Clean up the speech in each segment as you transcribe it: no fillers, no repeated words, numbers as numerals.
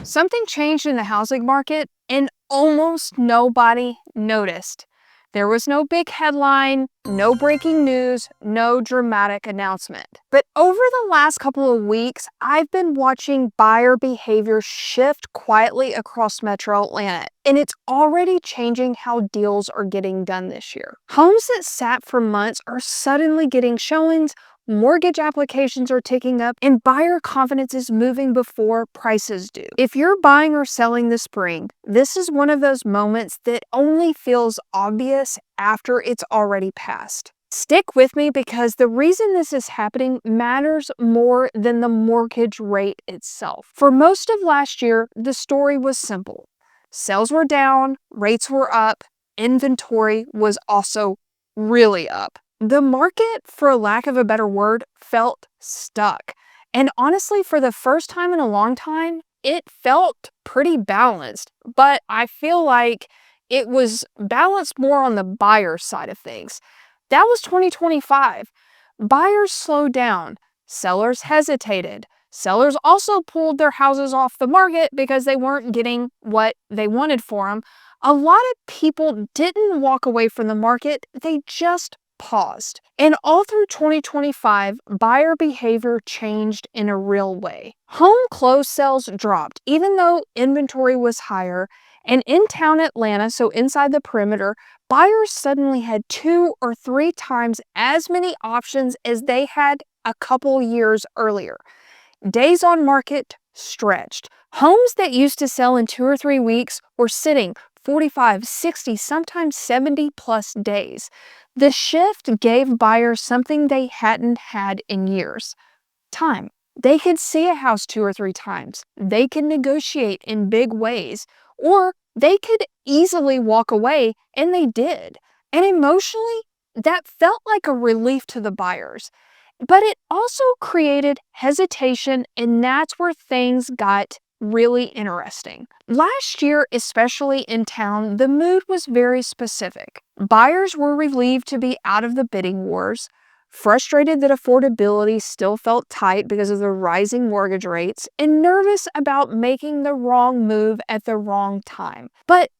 Something changed in the housing market and almost nobody noticed. There was no big headline, no breaking news, no dramatic announcement. But over the last couple of weeks, I've been watching buyer behavior shift quietly across Metro Atlanta, and it's already changing how deals are getting done this year. Homes that sat for months are suddenly getting showings. Mortgage applications are ticking up, and buyer confidence is moving before prices do. If you're buying or selling this spring, this is one of those moments that only feels obvious after it's already passed. Stick with me because the reason this is happening matters more than the mortgage rate itself. For most of last year, the story was simple. Sales were down, rates were up, inventory was also really up. The market, for lack of a better word, felt stuck. And honestly, for the first time in a long time, it felt pretty balanced. But I feel like it was balanced more on the buyer side of things. That was 2025. Buyers slowed down. Sellers hesitated. Sellers also pulled their houses off the market because they weren't getting what they wanted for them. A lot of people didn't walk away from the market. They just paused. And all through 2025, buyer behavior changed in a real way. Home close sales dropped, even though inventory was higher. And in town Atlanta, so inside the perimeter, buyers suddenly had 2 or 3 times as many options as they had a couple years earlier. Days on market stretched. Homes that used to sell in 2 or 3 weeks were sitting 45, 60, sometimes 70 plus days. The shift gave buyers something they hadn't had in years: time. They could see a house 2 or 3 times. They could negotiate in big ways, or they could easily walk away, and they did. And emotionally, that felt like a relief to the buyers. But it also created hesitation, and that's where things got really interesting. Last year, especially in town, the mood was very specific. Buyers were relieved to be out of the bidding wars, frustrated that affordability still felt tight because of the rising mortgage rates, and nervous about making the wrong move at the wrong time. But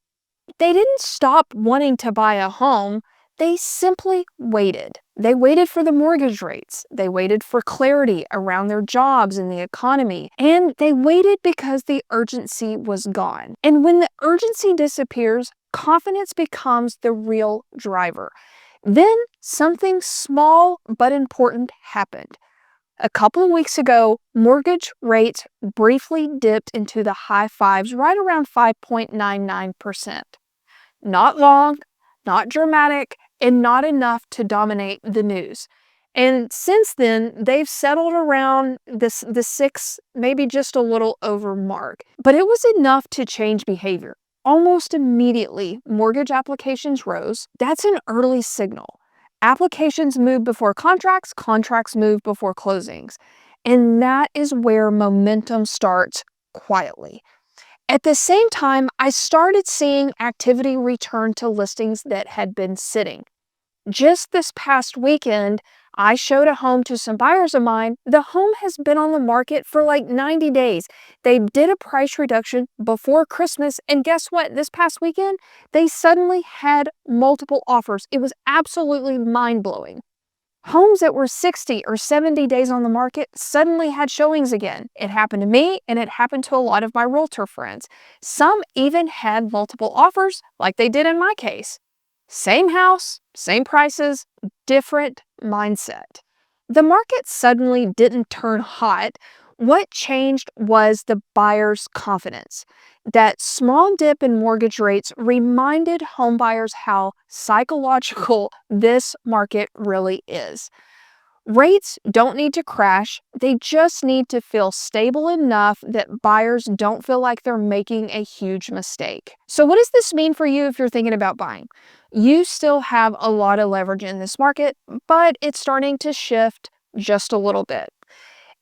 they didn't stop wanting to buy a home. They simply waited. They waited for the mortgage rates. They waited for clarity around their jobs and the economy. And they waited because the urgency was gone. And when the urgency disappears, confidence becomes the real driver. Then something small but important happened. A couple of weeks ago, mortgage rates briefly dipped into the high fives, right around 5.99%. Not long, not dramatic, and not enough to dominate the news. And since then, they've settled around the 6, maybe just a little over mark. But it was enough to change behavior. Almost immediately, mortgage applications rose. That's an early signal. Applications move before contracts, contracts move before closings. And that is where momentum starts quietly. At the same time, I started seeing activity return to listings that had been sitting. Just this past weekend, I showed a home to some buyers of mine. The home has been on the market for like 90 days. They did a price reduction before Christmas, and guess what? This past weekend, they suddenly had multiple offers. It was absolutely mind-blowing. Homes that were 60 or 70 days on the market suddenly had showings again. It happened to me, and it happened to a lot of my realtor friends. Some even had multiple offers, like they did in my case. Same house, same prices, different mindset. The market suddenly didn't turn hot. What changed was the buyer's confidence. That small dip in mortgage rates reminded homebuyers how psychological this market really is. Rates don't need to crash. They just need to feel stable enough that buyers don't feel like they're making a huge mistake. So what does this mean for you if you're thinking about buying? You still have a lot of leverage in this market, but it's starting to shift just a little bit.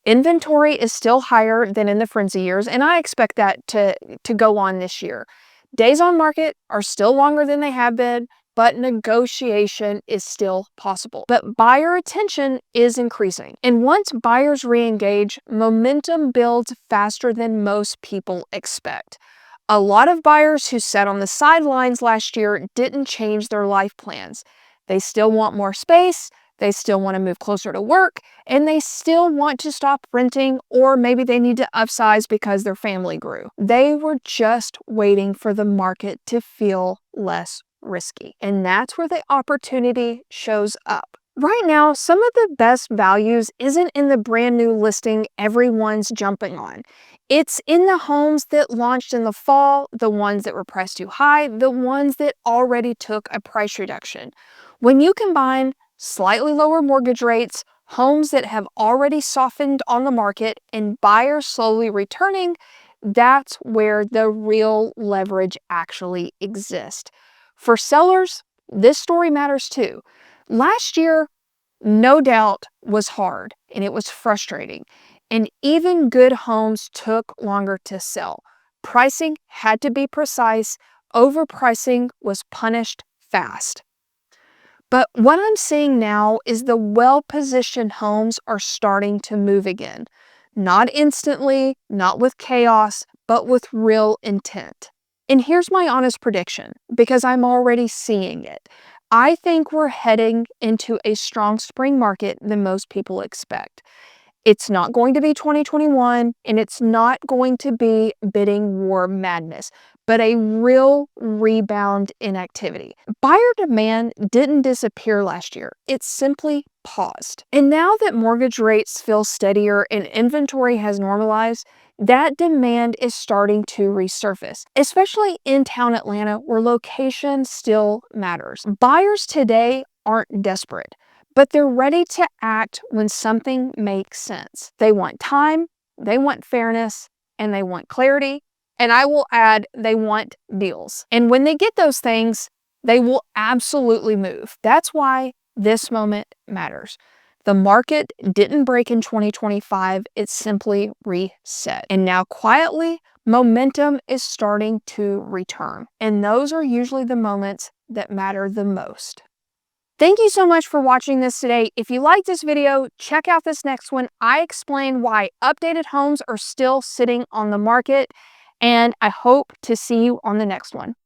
Inventory is still higher than in the frenzy years, and I expect that to go on this year. Days on market are still longer than they have been. but negotiation is still possible. But buyer attention is increasing. And once buyers re-engage, momentum builds faster than most people expect. A lot of buyers who sat on the sidelines last year didn't change their life plans. They still want more space, they still want to move closer to work, and they still want to stop renting, or maybe they need to upsize because their family grew. They were just waiting for the market to feel less risky. And that's where the opportunity shows up. Right now, some of the best values isn't in the brand new listing everyone's jumping on. It's in the homes that launched in the fall, the ones that were priced too high, the ones that already took a price reduction. When you combine slightly lower mortgage rates, homes that have already softened on the market, and buyers slowly returning, that's where the real leverage actually exists. For sellers, this story matters too. Last year, no doubt, was hard and it was frustrating, and even good homes took longer to sell. Pricing had to be precise, overpricing was punished fast. But what I'm seeing now is the well-positioned homes are starting to move again. Not instantly, not with chaos, but with real intent. And here's my honest prediction, because I'm already seeing it. I think we're heading into a strong spring market than most people expect. It's not going to be 2021, and it's not going to be bidding war madness, but a real rebound in activity. Buyer demand didn't disappear last year. It simply paused. And now that mortgage rates feel steadier and inventory has normalized, that demand is starting to resurface, especially in town Atlanta, where location still matters. Buyers today aren't desperate, but they're ready to act when something makes sense. They want time, they want fairness, and they want clarity. And I will add, they want deals. And when they get those things, they will absolutely move. That's why this moment matters. The market didn't break in 2025, it simply reset. And now quietly, momentum is starting to return. And those are usually the moments that matter the most. Thank you so much for watching this today. If you like this video, check out this next one. I explain why updated homes are still sitting on the market, and I hope to see you on the next one.